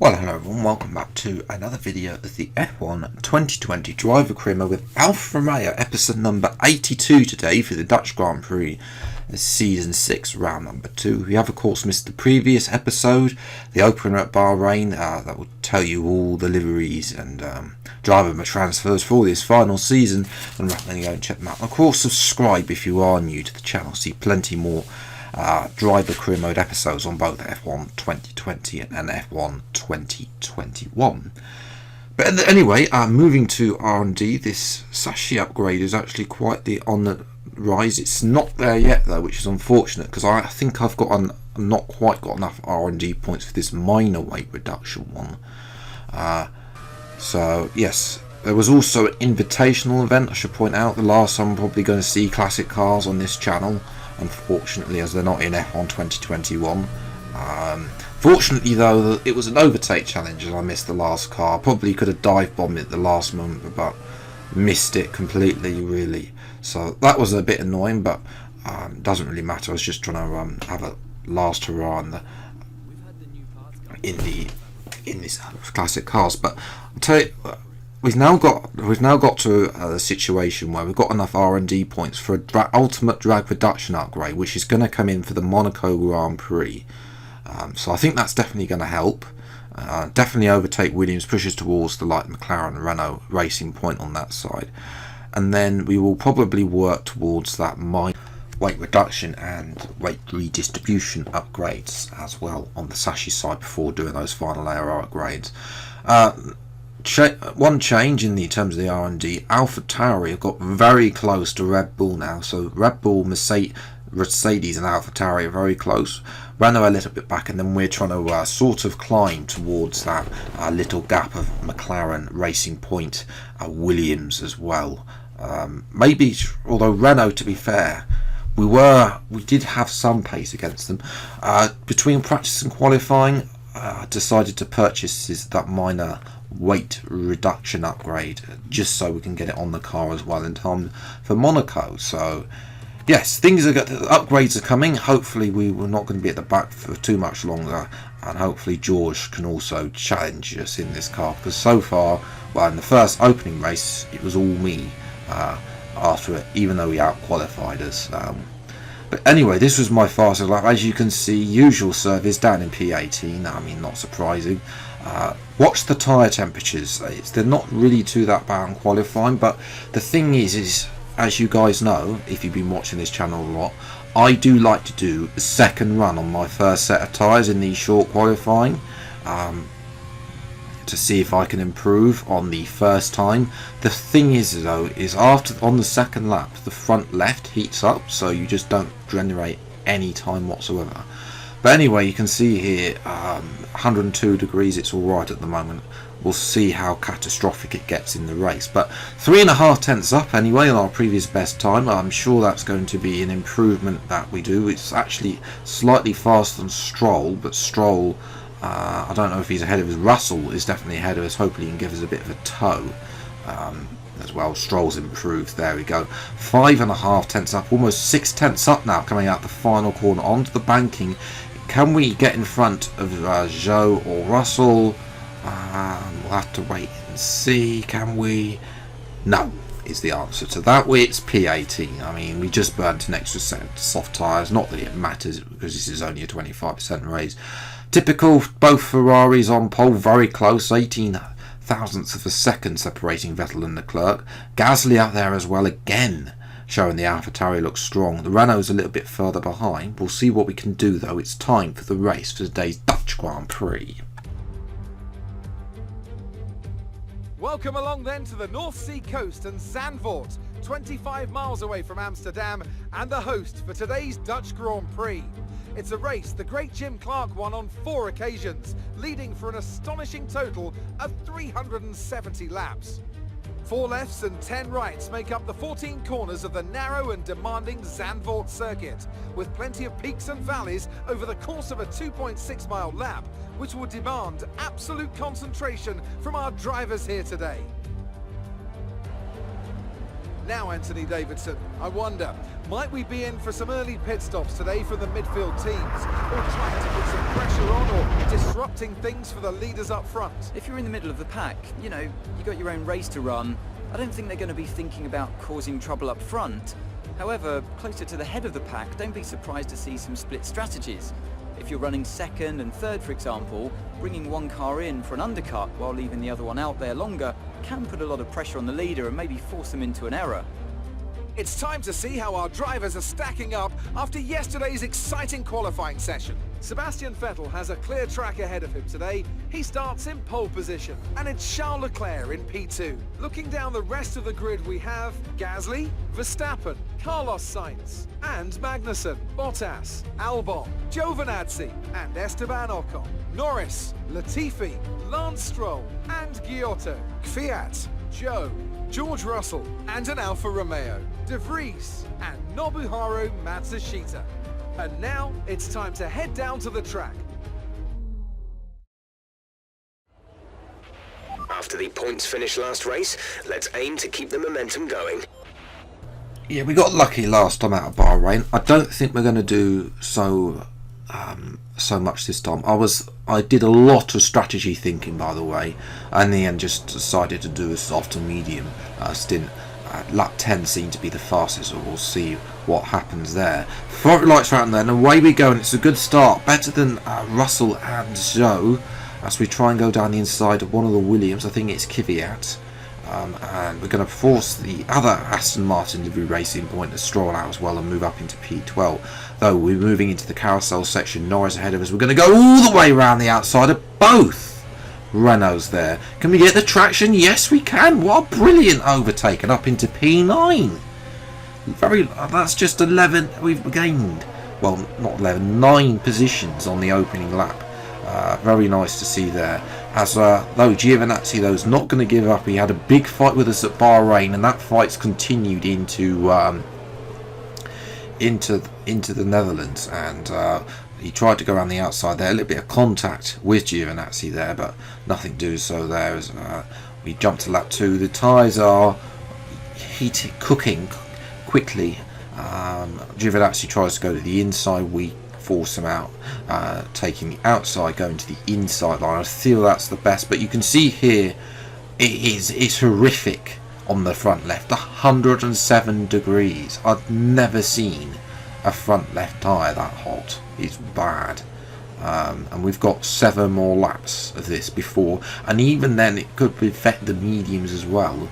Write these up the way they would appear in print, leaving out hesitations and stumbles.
Well, hello everyone, welcome back to another video of the F1 2020 Driver Career with Alfa Romeo, episode number 82 today for the Dutch Grand Prix Season 6, round number 2. We have of course missed the previous episode, the opener at Bahrain, that will tell you all the liveries and driver transfers for this final season, and recommend you go and check them out. Of course, subscribe if you are new to the channel, see plenty more driver career mode episodes on both F1 2020 and F1 2021. But anyway, moving to R&D, this Sashi upgrade is actually quite on the rise. It's not there yet though, which is unfortunate because I think I've not quite got enough R&D points for this minor weight reduction one. So yes, there was also an invitational event. I should point out the last time I'm probably going to see classic cars on this channel, unfortunately, as they're not in F1 2021. Fortunately though, it was an overtake challenge and I missed the last car. Probably could have dive bombed it at the last moment, but missed it completely really. So that was a bit annoying, but doesn't really matter. I was just trying to have a last hurrah in this classic cars. But I'll tell you, we've now got to a situation where we've got enough R&D points for a ultimate drag reduction upgrade, which is going to come in for the Monaco Grand Prix. So I think that's definitely going to help. Definitely overtake Williams, pushes towards the light McLaren Renault racing point on that side, and then we will probably work towards that weight reduction and weight redistribution upgrades as well on the Sashi side before doing those final ARR upgrades. One change in the terms of the R&D, Alfa TYRE have got very close to Red Bull now. So Red Bull, Mercedes and Alfa TYRE are very close. Renault a little bit back, and then we're trying to sort of climb towards that little gap of McLaren Racing Point, Williams as well. Maybe, although Renault, to be fair, we did have some pace against them. Between practice and qualifying, decided to purchase that minor weight reduction upgrade just so we can get it on the car as well in time for Monaco. So yes, upgrades are coming. Hopefully we were not going to be at the back for too much longer, and hopefully George can also challenge us in this car, because so far, well, in the first opening race it was all me after it, even though he out qualified us. But anyway, this was my fastest lap. As you can see, usual service down in P18. I mean, not surprising. Watch the tyre temperatures. They're not really too that bad on qualifying, but the thing is as you guys know, if you've been watching this channel a lot, I do like to do a second run on my first set of tyres in the short qualifying, to see if I can improve on the first time. The thing is though, is on the second lap, the front left heats up, so you just don't generate any time whatsoever. But anyway, you can see here 102 degrees, it's alright at the moment. We'll see how catastrophic it gets in the race, but 3.5 tenths up anyway on our previous best time. I'm sure that's going to be an improvement that we do. It's actually slightly faster than Stroll, but Stroll, I don't know if he's ahead of us. Russell is definitely ahead of us. Hopefully he can give us a bit of a tow as well. Stroll's improved. There we go. 5.5 tenths up, almost 6 tenths up now coming out the final corner onto the banking. Can we get in front of Zhou or Russell? We'll have to wait and see. Can we? No, is the answer to that. It's P18. I mean, we just burnt an extra set of soft tyres. Not that it matters, because this is only a 25% raise. Typical, both Ferraris on pole, very close, 18 thousandths of a second separating Vettel and Leclerc. Gasly out there as well, again showing the AlphaTauri looks strong. The Renault's a little bit further behind. We'll see what we can do though. It's time for the race for today's Dutch Grand Prix. Welcome along then to the North Sea coast and Zandvoort, 25 miles away from Amsterdam, and the host for today's Dutch Grand Prix. It's a race the great Jim Clark won on 4 occasions, leading for an astonishing total of 370 laps. 4 lefts and 10 rights make up the 14 corners of the narrow and demanding Zandvoort circuit, with plenty of peaks and valleys over the course of a 2.6 mile lap, which will demand absolute concentration from our drivers here today. Now, Anthony Davidson, I wonder, might we be in for some early pit stops today from the midfield teams, or trying to put some pressure on, or disrupting things for the leaders up front? If you're in the middle of the pack, you know, you got your own race to run. I don't think they're going to be thinking about causing trouble up front. However, closer to the head of the pack, don't be surprised to see some split strategies. If you're running second and third, for example, bringing one car in for an undercut while leaving the other one out there longer can put a lot of pressure on the leader and maybe force them into an error. It's time to see how our drivers are stacking up after yesterday's exciting qualifying session. Sebastian Vettel has a clear track ahead of him today. He starts in pole position, and it's Charles Leclerc in P2. Looking down the rest of the grid, we have Gasly, Verstappen, Carlos Sainz, and Magnussen, Bottas, Albon, Giovinazzi, and Esteban Ocon, Norris, Latifi, Lance Stroll, and Giotto, Kvyat, Joe, George Russell, and an Alfa Romeo, De Vries, and Nobuharu Matsushita. And now it's time to head down to the track. After the points finish last race, let's aim to keep the momentum going. Yeah, we got lucky last time out of Bahrain. I don't think we're going to do so much this time. I did a lot of strategy thinking, by the way, and in the end just decided to do a soft and medium stint. Lap 10 seemed to be the fastest, so we'll see what happens there. Front lights around there, and away we go, and it's a good start, better than Russell and Joe, as we try and go down the inside of one of the Williams. I think it's Kvyat, and we're going to force the other Aston Martin livery racing point to Stroll out as well and move up into P12. Though we're moving into the carousel section, Norris ahead of us. We're going to go all the way around the outside of both Renaults there. Can we get the traction? Yes, we can. What a brilliant overtake, and up into P9. That's just 11 we've gained. Well, not 11, 9 positions on the opening lap. Very nice to see there. As though Giovinazzi though is not going to give up. He had a big fight with us at Bahrain, and that fight's continued into the Netherlands, and he tried to go around the outside there. A little bit of contact with Giovinazzi there, but nothing to do so there. As we jump to lap 2, the tyres are cooking quickly. Giovinazzi tries to go to the inside. We force him out, taking the outside, going to the inside line. I feel that's the best, but you can see here it's horrific on the front left. 107 degrees. I've never seen a front left tyre that hot. It's bad. And we've got 7 more laps of this before, and even then it could affect the mediums as well.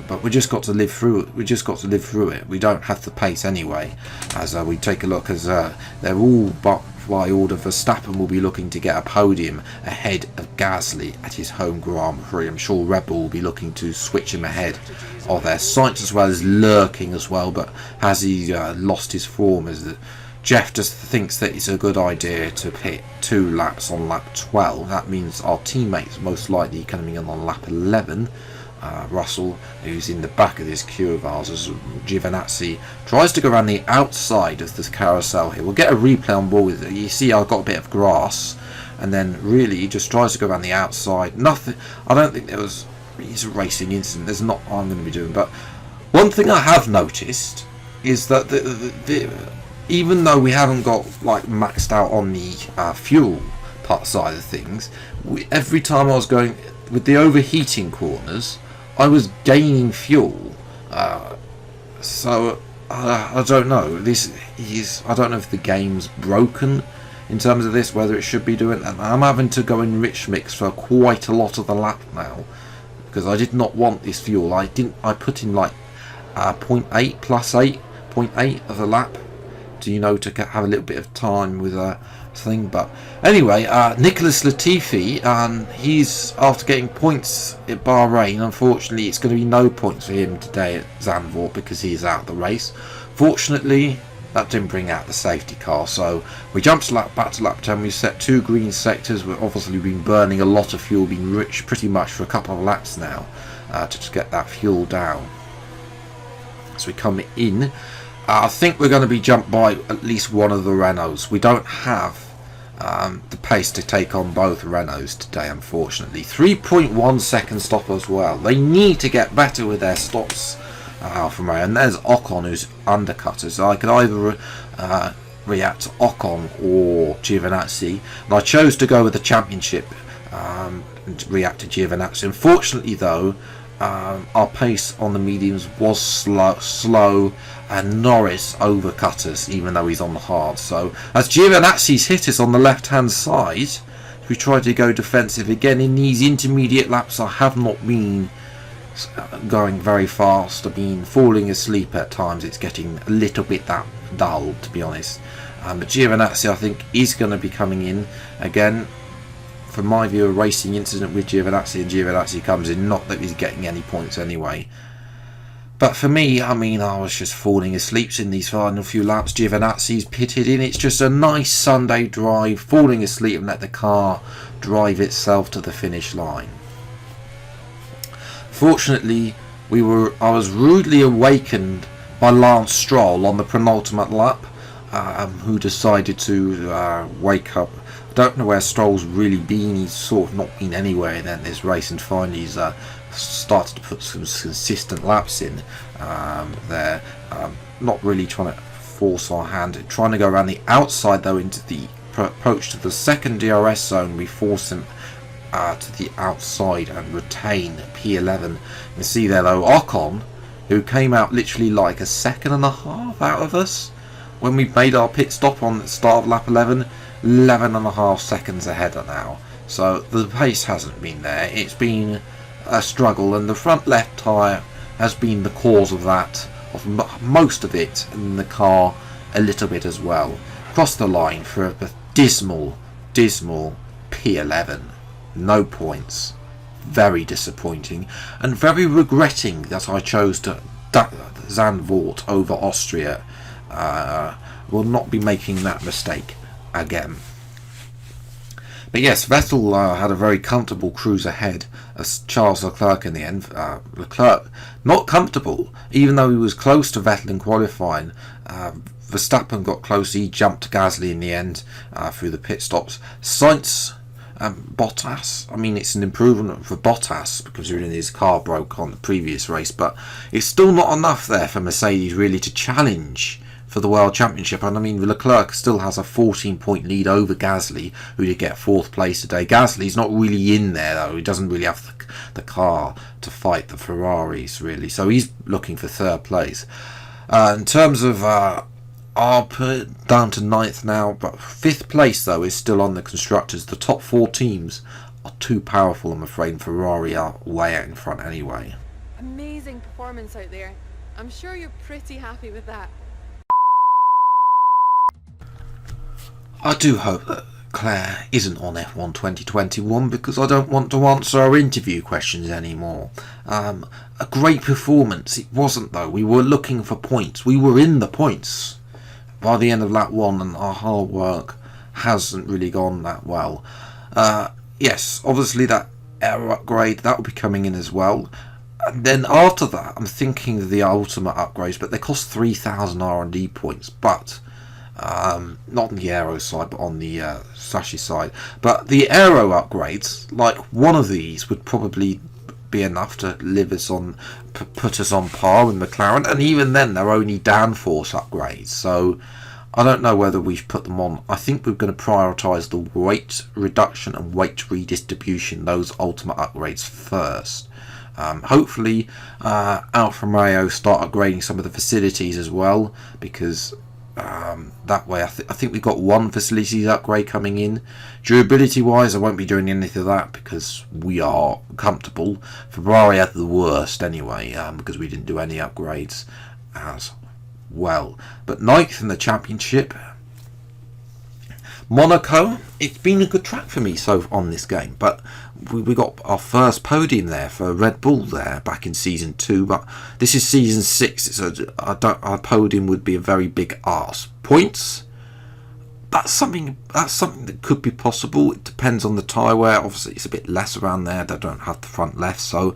But we just got to live through it. We don't have the pace anyway. As we take a look, as they're all but by order, Verstappen will be looking to get a podium ahead of Gasly at his home Grand Prix. I'm sure Red Bull will be looking to switch him ahead of their Sainz as well, as lurking as well. But has he lost his form? As Jeff just thinks that it's a good idea to pit 2 laps on lap 12. That means our teammates most likely coming in on lap 11. Russell, who's in the back of this queue of ours, as Giovinazzi tries to go around the outside of this carousel here. We'll get a replay on board with it. You see I've got a bit of grass, and then really he just tries to go around the outside. Nothing. I don't think there was it's a racing incident. There's not what I'm going to be doing. But one thing I have noticed is that even though we haven't got like maxed out on the fuel part side of things, every time I was going with the overheating corners, I was gaining fuel. So I don't know. I don't know if the game's broken in terms of this, whether it should be doing that. I'm having to go in rich mix for quite a lot of the lap now, because I did not want this fuel. I put in like 0.8 plus 8.8 of the lap to to have a little bit of time with a thing. But anyway, Nicholas Latifi, he's after getting points at Bahrain. Unfortunately, it's going to be no points for him today at Zandvoort because he's out of the race. Fortunately, that didn't bring out the safety car, so we jumped back to lap 10. We set 2 green sectors. We've obviously been burning a lot of fuel, been rich pretty much for a couple of laps now to get that fuel down. So we come in. I think we're going to be jumped by at least one of the Renaults. We don't have the pace to take on both Renaults today, unfortunately. 3.1 second stop as well. They need to get better with their stops Alfa Romeo, and there's Ocon who's undercutter, so I could either react to Ocon or Giovinazzi, and I chose to go with the championship and react to Giovinazzi. Unfortunately though, our pace on the mediums was slow, and Norris overcut us even though he's on the hard. So as Giovinazzi's hit us on the left hand side, we tried to go defensive again in these intermediate laps. I have not been going very fast. I've been falling asleep at times. It's getting a little bit that dull, to be honest. But Giovinazzi, I think, is going to be coming in again. From my view, a racing incident with Giovinazzi, and Giovinazzi comes in. Not that he's getting any points anyway. But for me, I mean, I was just falling asleep in these final few laps. Giovinazzi's pitted in. It's just a nice Sunday drive, falling asleep and let the car drive itself to the finish line. Fortunately, I was rudely awakened by Lance Stroll on the penultimate lap, who decided to wake up. I don't know where Stroll's really been. He's sort of not been anywhere in this race, and finally he's started to put some consistent laps in there. Not really trying to force our hand, trying to go around the outside though into the approach to the second DRS zone. We force him to the outside and retain P11. You can see there though Ocon, who came out literally like a second and a half out of us when we made our pit stop on the start of lap 11 and a half seconds ahead now. So the pace hasn't been there. It's been a struggle, and the front left tyre has been the cause of that, of most of it, and the car a little bit as well. Crossed the line for a dismal P11. No points. Very disappointing, and very regretting that I chose to Zandvoort over Austria. Will not be making that mistake again. But yes, Vettel had a very comfortable cruise ahead as Charles Leclerc in the end. Leclerc not comfortable, even though he was close to Vettel in qualifying. Verstappen got close. He jumped Gasly in the end through the pit stops. Sainz, Bottas, I mean, it's an improvement for Bottas considering his car broke on the previous race, but it's still not enough there for Mercedes really to challenge for the World Championship. And I mean, Leclerc still has a 14-point lead over Gasly, who did get 4th place today. Gasly's not really in there though. He doesn't really have the car to fight the Ferraris really, so he's looking for 3rd place. In terms of I'll put it down to 9th now, but 5th place though is still on the constructors. The top 4 teams are too powerful, I'm afraid, and Ferrari are way out in front anyway. Amazing performance out there. I'm sure you're pretty happy with that. I do hope that Claire isn't on F1 2021, because I don't want to answer our interview questions anymore. A great performance it wasn't though. We were looking for points. We were in the points by the end of lap 1, and our hard work hasn't really gone that well. Yes, obviously that aero upgrade, that will be coming in as well. And then after that, I'm thinking of the ultimate upgrades, but they cost 3,000 R&D points, but not on the aero side, but on the chassis side. But the aero upgrades, like one of these, would probably be enough to live us on, put us on par with McLaren, and even then they're only downforce upgrades, so I don't know whether we should put them on. I think we're going to prioritise the weight reduction and weight redistribution, those ultimate upgrades first. Hopefully Alfa Romeo start upgrading some of the facilities as well, because that way I think we've got one facilities upgrade coming in. Durability wise, I won't be doing anything of that because we are comfortable. Ferrari had the worst anyway, because we didn't do any upgrades as well. But 9th in the championship. Monaco, it's been a good track for me so on this game, but we got our first podium there for Red Bull there back in season 2, but this is season 6, so our podium would be a very big arse. Points, that's something that could be possible. It depends on the tyre wear. Obviously it's a bit less around there. They don't have the front left, so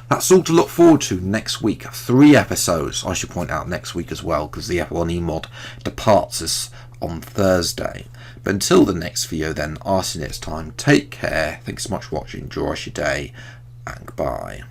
that's all to look forward to next week. 3 episodes, I should point out, next week as well, because the F1 mod departs us on Thursday. But until the next video then, I'll see you next time. Take care, thanks so much for watching, enjoy your day, and goodbye.